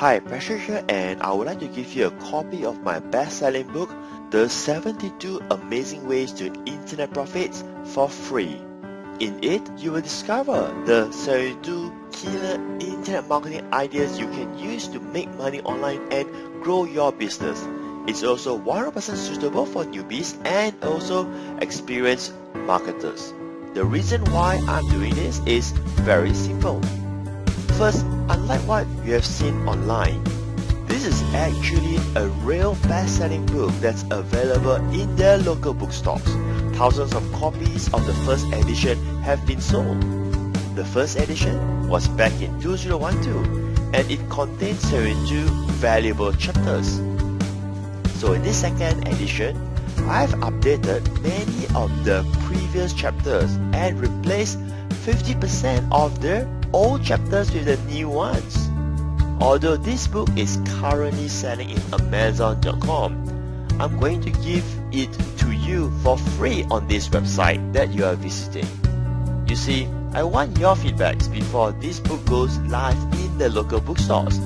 Hi, Patric Chan, and I would like to give you a copy of my best-selling book, The 72 Amazing Ways to Internet Profits, for free. In it, you will discover the 72 killer internet marketing ideas you can use to make money online and grow your business. It's also 100% suitable for newbies and also experienced marketers. The reason why I'm doing this is very simple. First, unlike what you have seen online, this is actually a real best-selling book that's available in their local bookstores. Thousands of copies of the first edition have been sold. The first edition was back in 2012 and it contains 72 valuable chapters. So in this second edition, I've updated many of the previous chapters and replaced 50% of the old chapters with the new ones. Although this book is currently selling in Amazon.com, I'm going to give it to you for free on this website that you are visiting. You see, I want your feedbacks before this book goes live in the local bookstores.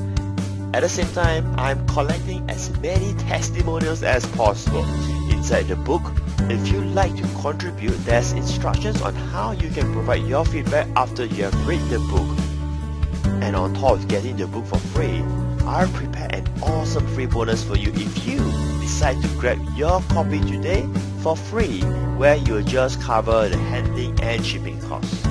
At the same time, I'm collecting as many testimonials as possible. Inside the book, if you'd like to contribute, there's instructions on how you can provide your feedback after you have read the book. And on top of getting the book for free, I've prepared an awesome free bonus for you if you decide to grab your copy today for free, where you'll just cover the handling and shipping costs.